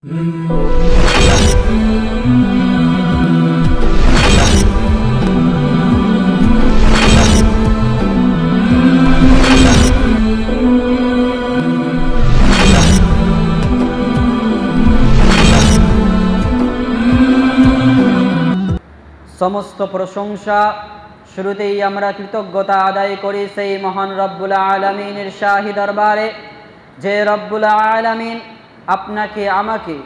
সমস্ত প্রশংসা শুরুতেই আমরা কৃতজ্ঞতা আদায় করি সেই মহান রব্বুল আলামিনের শাহী দরবারে, যে রব্বুল আলামিন আপনাকে আমাকে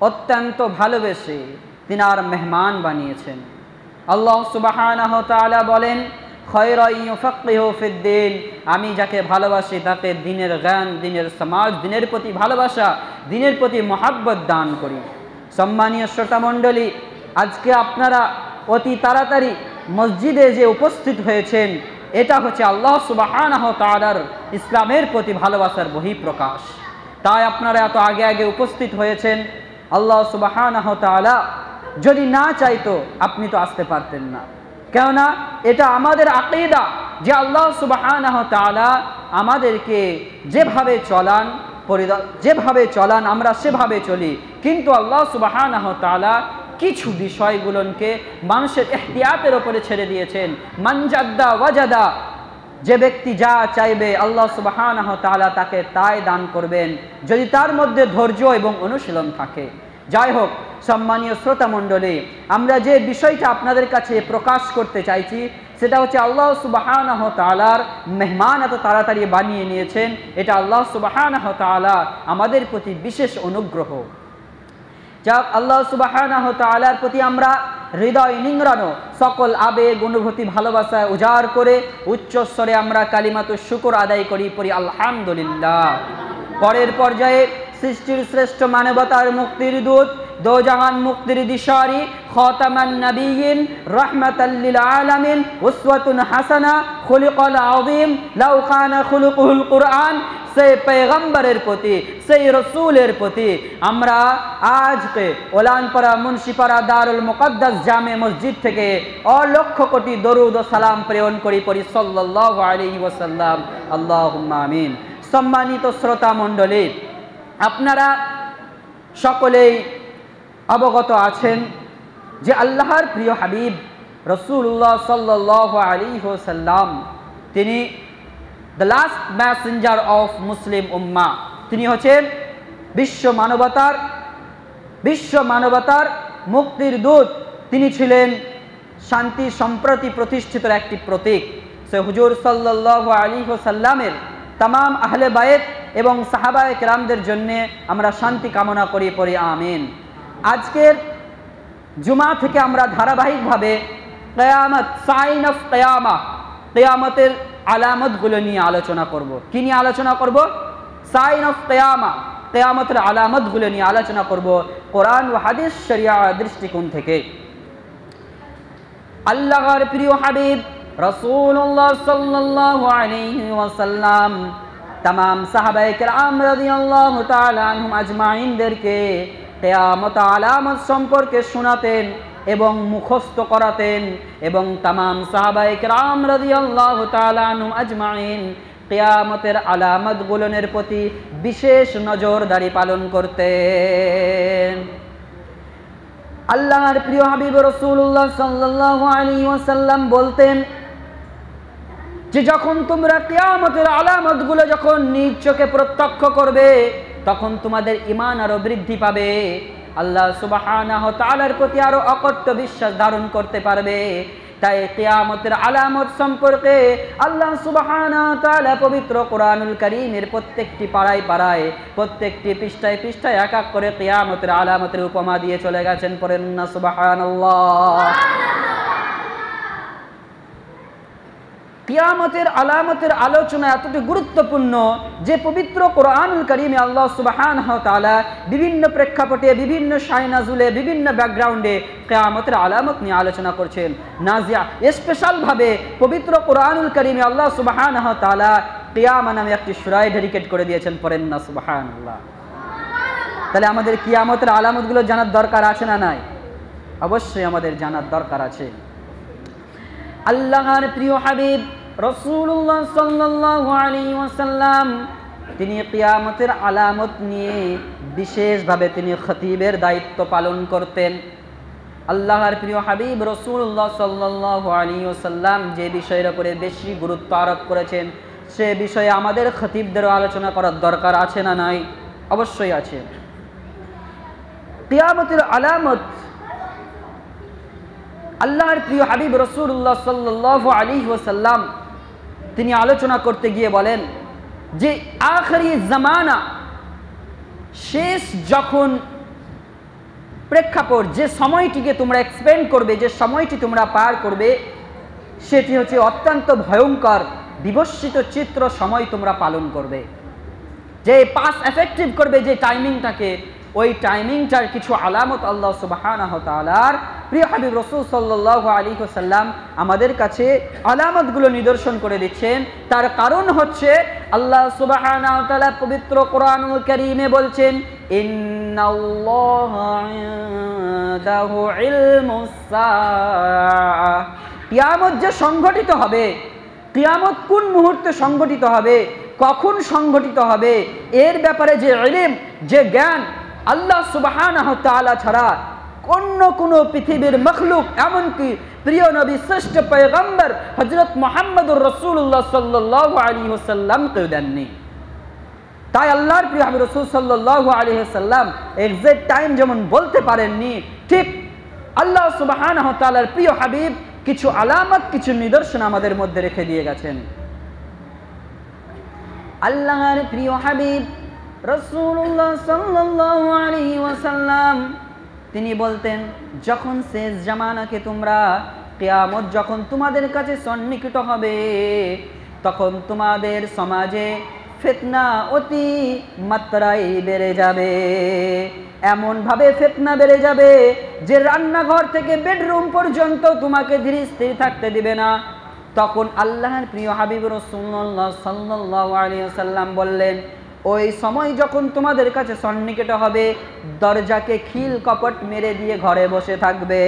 অত্যন্ত ভালোবেসে তিনার মেহমান বানিয়েছেন। আল্লাহ সুবহানাহু ওয়া তাআলা বলেন, খায়রান ইউফাক্কিহু ফিদ্দীন, আমি যাকে ভালোবাসি তাকে দ্বীনের জ্ঞান, দ্বীনের সমাজ, দ্বীনের প্রতি ভালোবাসা, দ্বীনের প্রতি মহাব্বত দান করি। সম্মানীয় শ্রোতা মণ্ডলী, আজকে আপনারা অতি তাড়াতাড়ি মসজিদে যে উপস্থিত হয়েছেন, এটা হচ্ছে আল্লাহ সুবহানাহু ওয়া তাআলার ইসলামের প্রতি ভালোবাসার বহিঃপ্রকাশ। তাই আপনারা এত আগে আগে উপস্থিত হয়েছেন। আল্লাহ সুবহানাহু ওয়া তাআলা যদি না চাইতো আপনি তো আসতে পারতেন না, কেননা এটা আমাদের আকীদা যে আল্লাহ সুবহানাহু ওয়া তাআলা আমাদেরকে যেভাবে চলান আমরা সেভাবে চলি, কিন্তু আল্লাহ সুবহানাহু ওয়া তাআলা কিছু বিষয়গুলোকে মানুষের ইহতিয়াতের উপরে ছেড়ে দিয়েছেন। মান জাদ্দা ওয়াজাদা, যে ব্যক্তি যা চাইবে আল্লাহ সুবহানাহু ওয়া তাআলা তাকে তাই দান করবেন, যদি তার মধ্যে ধৈর্য এবং অনুশীলন থাকে। যাই হোক, সম্মানীয় শ্রোতা মণ্ডলী, আমরা যে বিষয়টা আপনাদের কাছে প্রকাশ করতে চাইছি সেটা হচ্ছে আল্লাহ সুবহানাহু ওয়া তাআলার মেহমান এত তাড়াতাড়ি বানিয়ে নিয়েছেন। এটা আল্লাহ সুবহানাহু ওয়া তাআলা আমাদের প্রতি বিশেষ অনুগ্রহ। যাক, আল্লাহ সুবহানাহু ওয়া তাআলার প্রতি আমরা হৃদয় নিংড়ানো সকল আবেগ, অনুভূতি, ভালোবাসা উজাড় করে উচ্চস্বরে আমরা কালিমাতুশ শুকর আদায় করি আলহামদুলিল্লাহ। পরের পর্যায়ে সৃষ্টির শ্রেষ্ঠ মানবতার মুক্তির দূত, দোজাহান মুক্তির দিশারি, খাতামান নবিয়্যিন, রাহমাতাল লিল আলামিন, উসওয়াতুন হাসানা, খুলুকুল আযীম, লাউ কানা খুলুকুল কুরআন, সেই পয়গম্বরের প্রতি, সেই রসুলের প্রতি আমরা আজকে ওলানপাড়া মুন্সিপাড়া দারুল মুকদ্দাস জামে মসজিদ থেকে অলক্ষ কোটি দরুদ ও সালাম প্রেরণ করি সাল্লাল্লাহু আলাইহি ওয়াসাল্লাম, আল্লাহুম্মা আমিন। সম্মানিত শ্রোতা মণ্ডলী, আপনারা সকলেই অবগত আছেন যে আল্লাহর প্রিয় হাবিব রাসূলুল্লাহ সাল্লাল্লাহু আলাইহি ওয়াসাল্লাম তিনি the last messenger of Muslim উম্মাহ। তিনি হচ্ছেন বিশ্ব মানবতার মুক্তির দূত। তিনি ছিলেন শান্তি সম্প্রতি প্রতিষ্ঠিত একটি প্রতীক। সে হুজুর সাল্লাল্লাহু আলাইহি ওয়াসাল্লামের তামাম আহলে বায়েত এবং সাহাবায়ে কেরামদের জন্য আমরা শান্তি কামনা করি, পড়ি আমিন। আজকের জুমা থেকে আমরা ধারাবাহিকভাবে কিয়ামত, সাইন অফ কিয়ামা, কিয়ামতের আলামতগুলো নিয়ে আলোচনা করব। কি নিয়ে আলোচনা করব? সাইন অফ কিয়ামা, কিয়ামতের আলামতগুলো নিয়ে আলোচনা করব কোরআন ও হাদিস শরিয়া দৃষ্টিকোণ থেকে। আল্লাহর প্রিয় হাবিব রাসূলুল্লাহ সাল্লাল্লাহু আলাইহি ওয়াসাল্লাম तमाम সাহাবায়ে কেরাম রাদিয়াল্লাহু তাআলা আনহুম আজমাইনদেরকে কিয়ামত আলামত সম্পর্কে শোনাতেন এবং মুখস্থ করাতেন, এবং तमाम সাহাবায়ে কেরাম রাদিয়াল্লাহু তাআলা আনহুম আজমাইন কিয়ামতের আলামতগুলোর প্রতি বিশেষ নজরদারি পালন করতেন। আল্লাহর প্রিয় হাবিব রাসূলুল্লাহ সাল্লাল্লাহু আলাইহি ওয়াসাল্লাম বলতেন যে যখন তোমরা কিয়ামতের আলামতগুলো যখন নিজ চোখে প্রত্যক্ষ করবে তখন তোমাদের ঈমান আরো বৃদ্ধি পাবে, আল্লাহ সুবহানাহু ওয়া তাআলার প্রতি আরো অকট্ট বিশ্বাস ধারণ করতে পারবে। তাই কিয়ামতের আলামত সম্পর্কে আল্লাহ সুবহানাহু ওয়া তাআলা পবিত্র কোরআনুল কারীমের প্রত্যেকটি পাড়ায় পাড়ায়, প্রত্যেকটি পৃষ্ঠায় পৃষ্ঠায় এক এক করে কিয়ামতের আলামতের উপমা দিয়ে চলে গেছেন। পড়েন না সুবহানাল্লাহ। কিয়ামতের আলামতের আলোচনা এতটা গুরুত্বপূর্ণ যে পবিত্র কোরআনুল কারীমে আল্লাহ সুবহানাহু ওয়া তাআলা বিভিন্ন প্রেক্ষাপটে, বিভিন্ন শায়নাজুলে, বিভিন্ন ব্যাকগ্রাউন্ডে কিয়ামতের আলামত নিয়ে আলোচনা করছেন। নাজিয়া স্পেশাল ভাবে পবিত্র কোরআনুল কারীমে আল্লাহ সুবহানাহু ওয়া তাআলা কিয়ামা নামে একটি সূরা ডেডিকেট করে দিয়েছেন। পড়েন না সুবহানাল্লাহ। তাহলে আমাদের কিয়ামতের আলামতগুলো জানার দরকার আছে না নাই? অবশ্যই আমাদের জানার দরকার আছে। আল্লাহর প্রিয় হাবিব রাসূলুল্লাহ সাল্লাল্লাহু আলাইহি ওয়াসাল্লাম তিনি কিয়ামতের আলামত নিয়ে বিশেষভাবে তিনি খতিবের দায়িত্ব পালন করতেন। আল্লাহর প্রিয় হাবিব রাসূলুল্লাহ সাল্লাল্লাহু আলাইহি ওয়াসাল্লাম যে বিষয়ের উপরে বেশি গুরুত্ব আরোপ করেছেন, সে বিষয়ে আমাদের খতিবদেরও আলোচনা করার দরকার আছে না নাই? অবশ্যই আছে। কিয়ামতের আলামত আল্লাহর প্রিয় হাবিব রাসূলুল্লাহ সাল্লাল্লাহু আলাইহি ওয়াসাল্লাম তিনি আলোচনা করতে গিয়ে বলেন যে আখিরি জামানা, শেষ যখন প্রেক্ষাপট, যে সময়টিকে তোমরা এক্সপেন্ড করবে, যে সময়টি তোমরা পার করবে, সেটি হচ্ছে অত্যন্ত ভয়ঙ্কর বিভৎসিত চিত্র সময় তোমরা পালন করবে। যে পাস এফেক্টিভ করবে যে টাইমিংটাকে, ওই টাইমিংটার কিছু আলামত আল্লাহ সুবহানাহু ওয়া তাআলার প্রিয় হাবিব রাসূল সাল্লাল্লাহু আলাইহি ওয়াসাল্লাম আমাদের কাছে আলামতগুলো নিদর্শন করে দিচ্ছেন। তার কারণ হচ্ছে আল্লাহ সুবহানাহু ওয়া তাআলা পবিত্র কোরআনুল কারীমে বলছেন, ইন্নাল্লাহা ইনদাহু ইলমুস সাআহ। কিয়ামত যে সংঘটিত হবে, কিয়ামত কোন মুহূর্তে সংঘটিত হবে, কখন সংঘটিত হবে, এর ব্যাপারে যে ইলম, যে জ্ঞান আল্লাহ সুবহানাহু ওয়া তাআলা ছাড়া অন্য কোনো পৃথিবীর মখলুক, এমনকি প্রিয় নবী শ্রেষ্ঠ পয়গম্বর হযরত মুহাম্মদুর রাসূলুল্লাহ সাল্লাল্লাহু আলাইহি ওয়াসাল্লাম কেউ দেননি। তাই আল্লাহর প্রিয় হাবিব রাসূল সাল্লাল্লাহু আলাইহি ওয়াসাল্লাম এক্সাক্ট টাইম যেমন বলতে পারেননি, ঠিক আল্লাহ সুবহানাহু ওয়া তাআলার প্রিয় হাবিব কিছু আলামত, কিছু নিদর্শন আমাদের মধ্যে রেখে দিয়ে গেছেন। আল্লাহর প্রিয় হাবিব রাসূলুল্লাহ সাল্লাল্লাহু আলাইহি ওয়াসাল্লাম তিনি বলতেন, যখন শেষ জামানাকে তোমরা, কিয়ামত যখন তোমাদের কাছে সন্নিহিত হবে, তখন তোমাদের সমাজে ফিতনা অতি মাত্রায় বেড়ে যাবে। এমনভাবে ফিতনা বেড়ে যাবে যে রান্নাঘর থেকে বেডরুম পর্যন্ত তোমাকে ধীর স্থির থাকতে দিবে না। তখন আল্লাহর প্রিয় হাবিব রাসূলুল্লাহ সাল্লাল্লাহু আলাইহি ওয়াসাল্লাম বললেন, ওই সময় যখন তোমাদের কাছে সন্নিহিত হবে, দরজাকে খিল কপট মেরে দিয়ে ঘরে বসে থাকবে,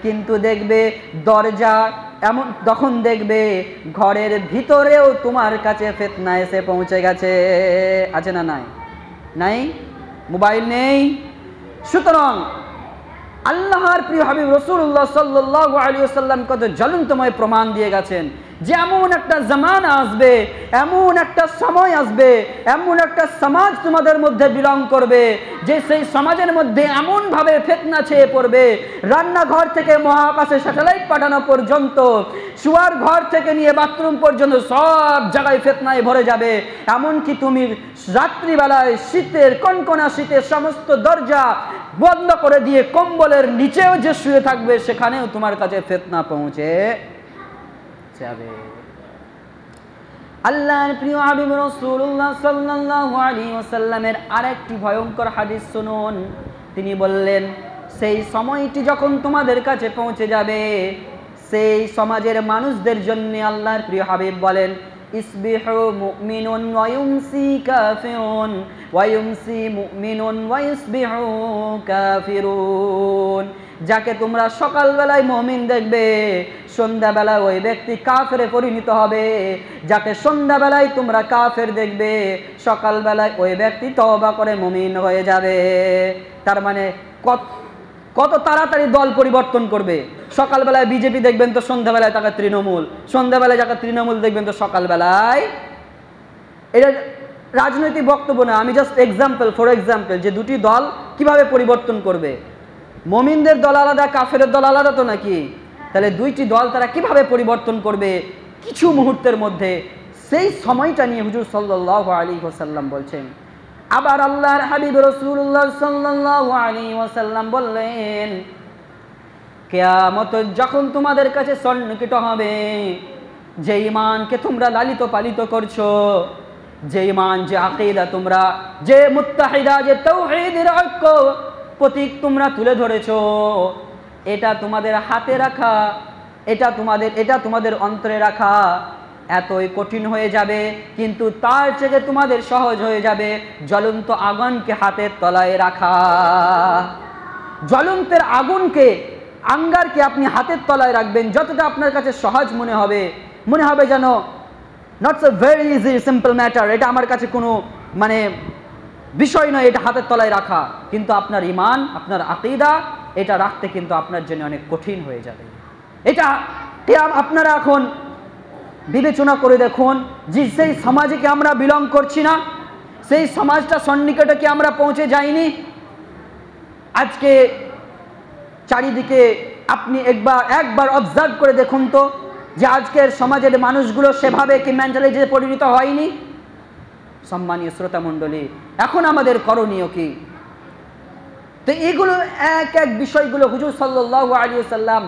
কিন্তু দেখবে দরজা এমন, তখন দেখবে ঘরের ভিতরেও তোমার কাছে ফিতনা এসে পৌঁছে গেছে। আছে না নাই? নাই? মোবাইল নেই। সুতরাং আল্লাহর প্রিয় হাবিব রাসূলুল্লাহ সাল্লাল্লাহু আলাইহি ওয়াসাল্লাম কত জ্বলন্তময় প্রমাণ দিয়ে গেছেন যে এমন একটা জামানা আসবে, এমন একটা সময় আসবে, এমন একটা সমাজ তোমাদের মধ্যে বিলং করবে যে সেই সমাজের মধ্যে এমনভাবে ফিতনা ছেয়ে পড়বে, রান্নাঘর থেকে মহাকাশে স্যাটেলাইট পাঠানো পর্যন্ত, শোয়ার ঘর থেকে নিয়ে বাথরুম পর্যন্ত সব জায়গায় ফিতনায় ভরে যাবে। এমনকি তুমি রাত্রিবেলায় শীতের, কনকনা শীতের সমস্ত দরজা বন্ধ করে দিয়ে কম্বলের নিচেও যে শুয়ে থাকবে, সেখানেও তোমার কাছে ফিতনা পৌঁছে যাবে। আল্লাহর প্রিয় হাবিব রাসূলুল্লাহ সাল্লাল্লাহু আলাইহি ওয়াসাল্লামের আরেকটি ভয়ঙ্কর হাদিস শুনুন। তিনি বললেন, সেই সময়টি যখন তোমাদের কাছে পৌঁছে যাবে, সেই সমাজের মানুষদের জন্য আল্লাহর প্রিয় হাবিব বলেন, ইসবিহু মুমিনুন ওয়া ইউমসি কাফিরুন ওয়া ইউমসি মুমিনুন ওয়া ইসবিহু কাফিরুন। যাকে তোমরা সকালবেলায় মুমিন দেখবে, সন্ধ্যাবেলায় ওই ব্যক্তি কাফেরে পরিণত হবে। যাকে সন্ধ্যাবেলায় তোমরা কাফের দেখবে, সকালবেলায় ওই ব্যক্তি তওবা করে মুমিন হয়ে যাবে। তার মানে কত তাড়াতাড়ি দল পরিবর্তন করবে। সকালবেলায় বিজেপি দেখবেন তো সন্ধ্যাবেলায় তাকে তৃণমূল, সন্ধ্যাবেলায় যাকে তৃণমূল দেখবেন তো সকালবেলায়। এটা রাজনৈতিক বক্তব্য না, আমি জাস্ট এক্সাম্পল, ফর এক্সাম্পল, যে দুটি দল কিভাবে পরিবর্তন করবে। মুমিনদের দল আলাদা, কাফেরের দল আলাদা তো নাকি? তাহলে দুইটি দল তারা কিভাবে পরিবর্তন করবে কিছু মুহূর্তের মধ্যে, সেই সময়টা নিয়ে হুজুর সাল্লাল্লাহু আলাইহি ওয়াসাল্লাম বলছেন। আবার আল্লাহর হাবিব রাসূলুল্লাহ সাল্লাল্লাহু আলাইহি ওয়াসাল্লাম বললেন, কিয়ামত যখন তোমাদের কাছে সন্নিহিত হবে, যে ঈমানকে তোমরা লালিত পালিত করছো, যে ঈমান, যে আকীদা তোমরা, যে মুত্তাহিদা, যে তাওহীদের ঐক্য প্রতীক তোমরা তুলে ধরেছো, এটা তোমাদের হাতে রাখা, এটা তোমাদের অন্তরে রাখা এতই কঠিন হয়ে যাবে, কিন্তু তার থেকে তোমাদের সহজ হয়ে যাবে জ্বলন্ত আগুনকে হাতের তলায় রাখা। জ্বলন্তের আগুনকে, আঙ্গারকে আপনি হাতের তলায় রাখবেন, যতটা আপনার কাছে সহজ মনে হবে যেন not so very easy simple matter, এটা আমার কাছে কোনো মানে বিষয় নয় এটা হাতের তলায় রাখা, কিন্তু আপনার ঈমান, আপনার আকীদা, এটা রাখতে কিন্তু আপনার জন্য অনেক কঠিন হয়ে যাবে। এটা আপনারা এখন বিবেচনা করে দেখুন যে সেই সমাজে কি আমরা বিলং করছি না? সেই সমাজটা সন্নিকটে কি আমরা পৌঁছে যাইনি? আজকে চারিদিকে আপনি একবার অবজার্ভ করে দেখুন তো যে আজকের সমাজের মানুষগুলো সেভাবে কি মেন্টালিটিতে পরিণত হয়নি? সম্মানীয় শ্রোতা মণ্ডলী, এখন আমাদের করণীয় কি? তো এগুলো এক বিষয়গুলো হুজুর সাল্লাল্লাহু আলাইহি ওয়াসাল্লাম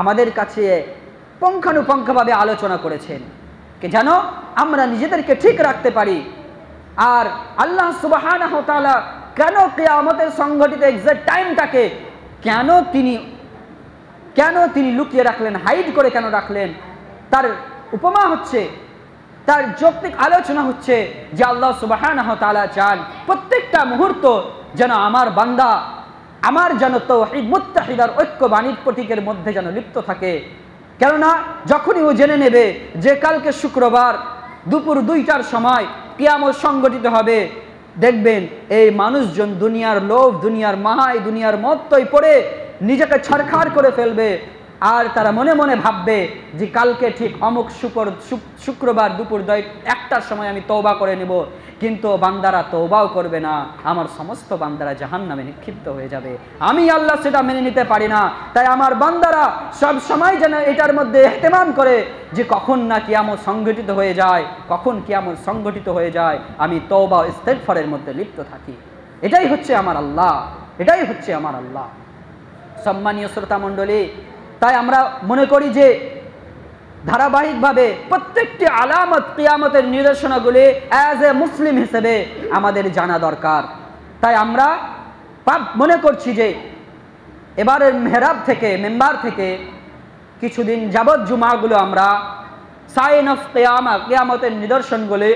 আমাদের কাছে পুঙ্খানুপুঙ্খভাবে আলোচনা করেছেন কি যেন আমরা নিজেদেরকে ঠিক রাখতে পারি। আর আল্লাহ সুবহানাহু ওয়া তাআলা কেন কিয়ামতের সংঘটিত এক্সাক্ট টাইমটাকে কেন তিনি লুকিয়ে রাখলেন, হাইড করে কেন রাখলেন, তার উপমা হচ্ছে, তার যৌক্তিক আলোচনা হচ্ছে যে আল্লাহ সুবহানাহু ওয়া তাআলা চান প্রত্যেকটা মুহূর্ত যেন আমার বান্দা আমার যেন তাওহীদ মুত্তাহিদার ঐক্যবাণীর প্রতীকের মধ্যে যেন লিপ্ত থাকে। কেননা যখনই ও জেনে নেবে যে কালকে শুক্রবার দুপুর 2টার সময় কিয়ামত সংঘটিত হবে, দেখবেন এই মানুষজন দুনিয়ার লোভ, দুনিয়ার মাহাই, দুনিয়ার মত্তই পড়ে নিজেকে ছারখার করে ফেলবে। আর তারা মনে মনে ভাববে যে কালকে ঠিক অমুক শুক্রবার দুপুর 1টার সময় আমি তওবা করে নেব, কিন্তু বান্দারা তওবাও করবে না, আমার সমস্ত বান্দারা জাহান্নামে নিক্ষিপ্ত হয়ে যাবে। আমি আল্লাহ সেটা মেনে নিতে পারি না। তাই আমার বান্দারা সব সময় যেন এটার মধ্যে ইহতিমাম করে যে কখন না কিয়ামত সংঘটিত হয়ে যায়, কখন কিয়ামত সংঘটিত হয়ে যায়, আমি তওবা ও ইস্তেগফারের মধ্যে লিপ্ত থাকি। এটাই হচ্ছে আমার আল্লাহ, এটাই হচ্ছে আমার আল্লাহ। সম্মানীয় শ্রোতা মণ্ডলী, তাই আমরা মনে করি যে ধারাবাহিকভাবে প্রত্যেকটি আলামত কিয়ামতের নিদর্শনগুলি অ্যাজ এ মুসলিম হিসেবে আমাদের জানা দরকার। তাই আমরা মনে করছি যে এবারের মেম্বার থেকে কিছুদিন যাবৎ জুমাগুলো আমরা সাইন অফ কিয়ামতের নিদর্শনগুলি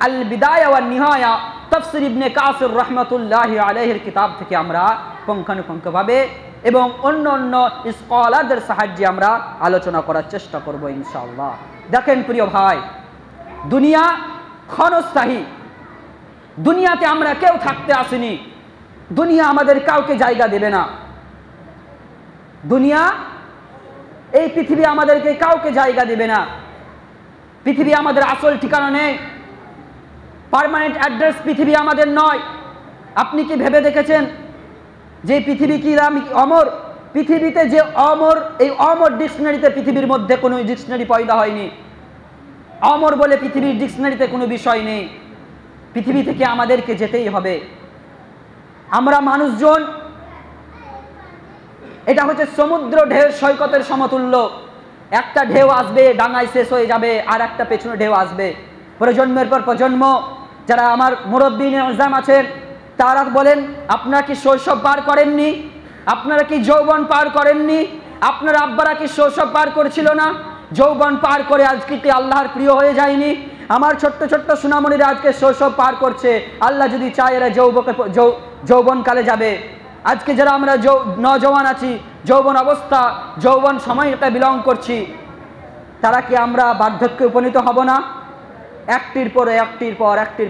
আল বিদায়া ওয়ান নিহায়া তাফসীর ইবনে কাসির রাহমাতুল্লাহি আলাইহির কিতাব থেকে আমরা পুঙ্খানুপুঙ্খভাবে এবং অন্য স্কলারদের সাহায্যে আমরা আলোচনা করার চেষ্টা করব ইনশাআল্লাহ। দেখেন প্রিয় ভাই, দুনিয়া ক্ষণস্থায়ী, দুনিয়াতে আমরা কেউ থাকতে আসিনি, দুনিয়া আমাদের কাউকে জায়গা দেবে না, দুনিয়া এই পৃথিবী আমাদেরকে কাউকে জায়গা দেবে না। পৃথিবী আমাদের আসল ঠিকানা নেই, পার্মানেন্ট অ্যাড্রেস পৃথিবী আমাদের নয়। আপনি কি ভেবে দেখেছেন যে পৃথিবী কি অমর? পৃথিবীতে যে অমর, এই অমর ডিকশনারিতে পৃথিবীর মধ্যে কোনো ডিকশনারি পয়দা হয়নি। অমর বলে পৃথিবীর ডিকশনারিতে কোনো বিষয় নেই। পৃথিবী থেকে আমাদেরকে যেতেই হবে। আমরা মানুষজন, এটা হচ্ছে সমুদ্র ঢেউ সৈকতের সমতুল্য। একটা ঢেউ আসবে, ডাঙায় শেষ হয়ে যাবে, আর একটা পেছনে ঢেউ আসবে। প্রজন্মের পর প্রজন্ম যারা আমার মুরব্বী নিজাম আছেন তারা বলেন, আপনারা কি শৈশব পার করেননি? আপনারা কি যৌবন পার করেননি? আপনার আব্বারা কি শৈশব পার করেছিল না? যৌবন পার করে আজকে কি আল্লাহর প্রিয় হয়ে যায়নি? আমার ছোট্ট ছোট্ট সোনামণিরা আজকে শৈশব পার করছে, আল্লাহ যদি চায় এরা যৌবনকালে যাবে। আজকে যারা আমরা নওজওয়ান আছি, যৌবন অবস্থা, যৌবন সময়টা বিলং করছি, তারা কি আমরা বার্ধক্যে উপনীত হব না? একটির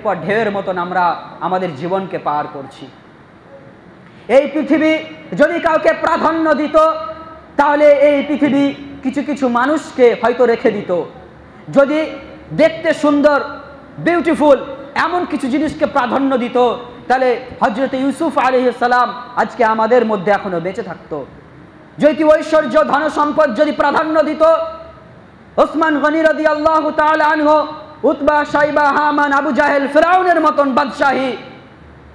পর ঢেউয়ের মতন আমরা আমাদের জীবনকে পার করছি। এই পৃথিবী যদি কাউকে প্রাধান্য দিত, তাহলে এই পৃথিবী কিছু কিছু মানুষকে হয়তো রেখে দিত। যদি দেখতে সুন্দর, বিউটিফুল এমন কিছু জিনিসকে প্রাধান্য দিত, তাহলে হযরত ইউসুফ আলাইহিস সালাম আজকে আমাদের মধ্যে এখনো বেঁচে থাকতো। যদি ঐশ্বর্য, ধন সম্পদ যদি প্রাধান্য দিত, ওসমান গনি রাদিয়াল্লাহু তাআলা আনহু, উতবা, শাইবা, হামান, আবু জাহেল, ফিরাউনের মতন বাদশাহী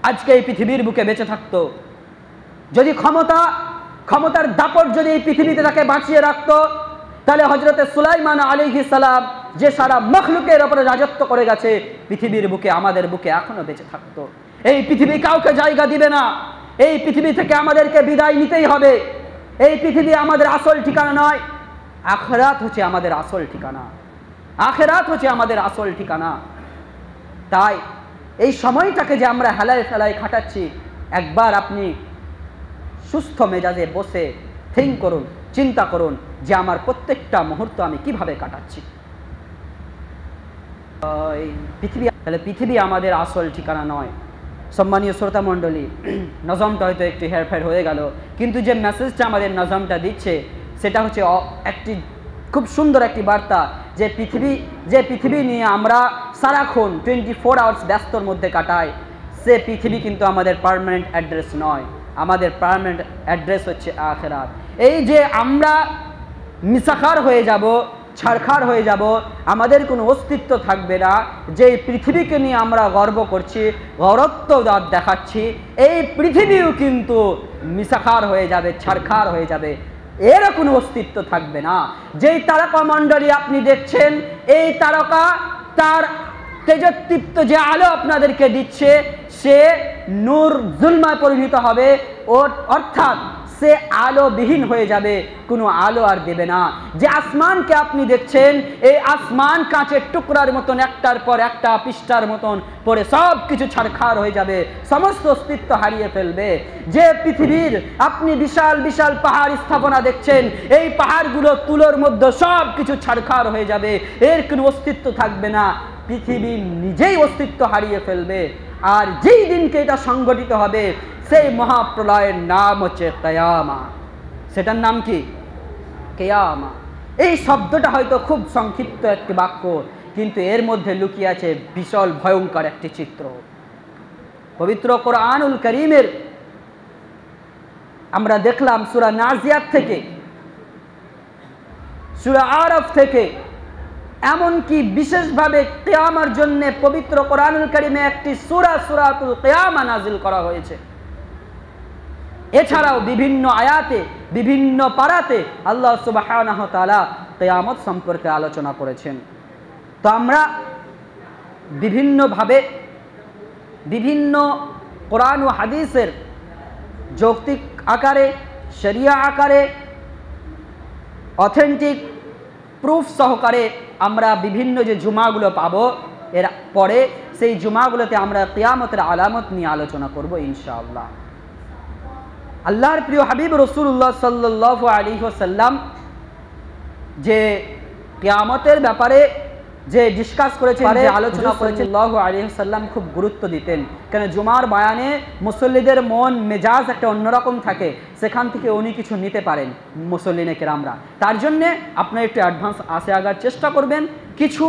আজকে এই পৃথিবীর বুকে বেঁচে থাকতো। যদি ক্ষমতার দাপট যদি এই পৃথিবীতে তাকে বাঁচিয়ে রাখতো, তাহলে হযরতে সুলাইমান আলাইহিস সালাম যে সারা মখলুকের উপরে রাজত্ব করে গেছে, পৃথিবীর বুকে, আমাদের বুকে এখনো বেঁচে থাকতো। এই পৃথিবী কাউকে জায়গা দিবে না। এই পৃথিবী থেকে আমাদেরকে বিদায় নিতেই হবে। এই পৃথিবী আমাদের আসল ঠিকানা নয়, আখিরাত হচ্ছে আমাদের আসল ঠিকানা। আখিরাত হচ্ছে আমাদের আসল ঠিকানা। তাই এই সময়টাকে যে আমরা হেলায় ফেলায় খাটাচ্ছি, একবার আপনি সুস্থ মেজাজে বসে থিঙ্ক করুন, চিন্তা করুন যে আমার প্রত্যেকটা মুহূর্ত আমি কিভাবে কাটাচ্ছি। পৃথিবী, তাহলে পৃথিবী আমাদের আসল ঠিকানা নয়। সম্মানীয় শ্রোতা মণ্ডলী, নজমটা হয়তো একটু হেরফের হয়ে গেল, কিন্তু যে মেসেজটা আমাদের নজমটা দিচ্ছে সেটা হচ্ছে একটি খুব সুন্দর একটি বার্তা, যে পৃথিবী নিয়ে আমরা সারাক্ষণ 24 আওয়ার্স ব্যস্তর মধ্যে কাটাই, সে পৃথিবী কিন্তু আমাদের পার্মানেন্ট অ্যাড্রেস নয়। আমাদের পার্মানেন্ট অ্যাড্রেস হচ্ছে আখিরাত। এই যে আমরা মিসাখার হয়ে যাব, ছারখার হয়ে যাব, আমাদের কোনো অস্তিত্ব থাকবে না, যে পৃথিবীকে নিয়ে আমরা গর্ব করছি, গৌরত্ব দেখাচ্ছি, এই পৃথিবীও কিন্তু মিসাখার হয়ে যাবে, ছারখার হয়ে যাবে, এর কোনো অস্তিত্ব থাকবে না। যেই তারকা মণ্ডলী আপনি দেখছেন, এই তারকা তার তেজদীপ্ত যে আলো আপনাদেরকে দিচ্ছে, সে নূর জুলমায় পরিণত হবে, অর্থাৎ সে আলোবিহীন হয়ে যাবে, কোনো আলো আর দেবে না। যে আসমানকে আপনি দেখছেন, এই আসমান কাঁচের টুকরার মতন একটার পর একটা পৃষ্ঠার মতন পরে সব কিছু ছারখার হয়ে যাবে, সমস্ত অস্তিত্ব হারিয়ে ফেলবে। যে পৃথিবীর আপনি বিশাল বিশাল পাহাড় স্থাপনা দেখছেন, এই পাহাড়গুলো তুলোর মধ্যে সব কিছু ছারখার হয়ে যাবে, এর কোনো অস্তিত্ব থাকবে না, পৃথিবী নিজেই অস্তিত্ব হারিয়ে ফেলবে। আর যেই দিনকে এটা সংগঠিত হবে, সেই মহাপ্রলয়ের নাম হচ্ছে কিয়ামা। সেটার নাম কি? কিয়ামা। এই শব্দটা হয়তো খুব সংক্ষিপ্ত একটি বাক্য, কিন্তু এর মধ্যে লুকিয়ে আছে বিশাল ভয়ঙ্কর একটি চিত্র। পবিত্র কোরআনুল কারীমের আমরা দেখলাম সূরা নাজিয়াত থেকে, সূরা আরাফ থেকে, এমনকি বিশেষভাবে কিয়ামার জন্য পবিত্র কোরআনুল কারীমে একটি সূরা সূরাতুল কিয়ামা নাজিল করা হয়েছে। এছাড়াও বিভিন্ন আয়াতে, বিভিন্ন পারাতে আল্লাহ সুবহানাহু ওয়া তাআলা কিয়ামত সম্পর্কে আলোচনা করেছেন। তো আমরা বিভিন্নভাবে বিভিন্ন কোরআন ও হাদিসের যৌক্তিক আকারে, শরিয়া আকারে, অথেন্টিক প্রুফ সহকারে আমরা বিভিন্ন যে জুমাগুলো পাবো, এর পরে সেই জুমাগুলোতে আমরা কিয়ামতের আলামত নিয়ে আলোচনা করব ইনশাআল্লাহ। আল্লাহর প্রিয় হাবিব রাসূলুল্লাহ সাল্লাল্লাহু আলাইহি ওয়াসাল্লাম যে কিয়ামতের ব্যাপারে যে ডিসকাস করেছেন, যে আলোচনা করেছেন, সাল্লাল্লাহু আলাইহি ওয়াসাল্লাম খুব গুরুত্ব দিতেন। কেন জুমার বয়ানে মুসল্লিদের মন মেজাজ একটা অন্যরকম থাকে, সেখান থেকে উনি কিছু নিতে পারেন মুসল্লিনে কেরামরা। তার জন্যে আপনার একটু অ্যাডভান্স আসে আগার চেষ্টা করবেন। কিছু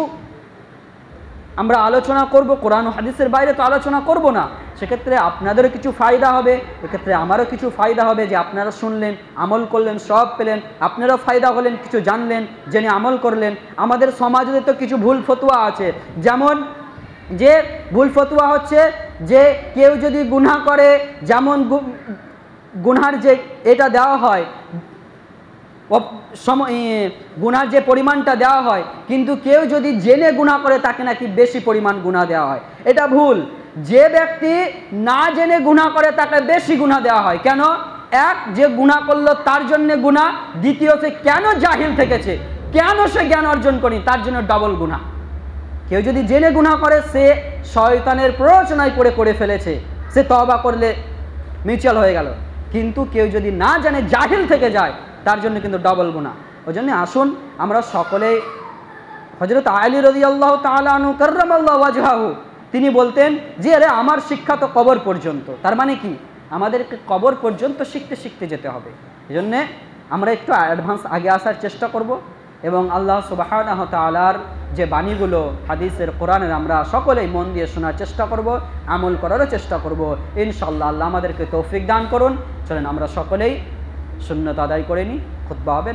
আমরা আলোচনা করব, কোরআন ও হাদিসের বাইরে তো আলোচনা করব না, সেক্ষেত্রে আপনাদেরও কিছু ফায়দা হবে, এক্ষেত্রে আমারও কিছু ফায়দা হবে, যে আপনারা শুনলেন, আমল করলেন, সব পেলেন, আপনারাও ফায়দা হলেন, কিছু জানলেন, জেনে আমল করলেন। আমাদের সমাজে তো কিছু ভুল ফতোয়া আছে, যেমন যে ভুল ফতোয়া হচ্ছে যে কেউ যদি গুনাহ করে, যেমন গুনার যে এটা দেওয়া হয়, গুনার যে পরিমাণটা দেওয়া হয়, কিন্তু কেউ যদি জেনে গুনাহ করে তাকে নাকি বেশি পরিমাণ গুনাহ দেওয়া হয়। এটা ভুল। যে ব্যক্তি না জেনে গুনাহ করে তাকে বেশি গুনাহ দেওয়া হয়। কেন? এক, যে গুনাহ করলো তার জন্য গুনাহ, দ্বিতীয় সে কেন জাহিল থেকেছে, কেন সে জ্ঞান অর্জন করেনি, তার জন্য ডবল গুনাহ। কেউ যদি জেনে গুনাহ করে, সে শয়তানের প্ররোচনায় করে ফেলেছে, সে তওবা করলে মিউচুয়াল হয়ে গেল। কিন্তু কেউ যদি না জানে, জাহিল থেকে যায়, তার জন্য কিন্তু ডবল গুনাহ। ওই জন্য আসুন আমরা সকলে, হযরত আলী রাদিয়াল্লাহু তাআলা আনহু কাররামাল্লাহু ওয়াজহাহু, তিনি বলতেন যে আরে আমার শিক্ষা তো কবর পর্যন্ত। তার মানে কি? আমাদেরকে কবর পর্যন্ত শিখতে শিখতে যেতে হবে। এই জন্যে আমরা একটু অ্যাডভান্স আগে আসার চেষ্টা করব, এবং আল্লাহ সুবহানাহু ওয়া তাআলার যে বাণীগুলো হাদিসের, কোরআনের আমরা সকলেই মন দিয়ে শোনার চেষ্টা করব, আমল করারও চেষ্টা করব ইনশাআল্লাহ। আল্লাহ আমাদেরকে তৌফিক দান করুন। চলেন আমরা সকলেই সুন্নাত আদায় করে নিই, খুতবা হবে।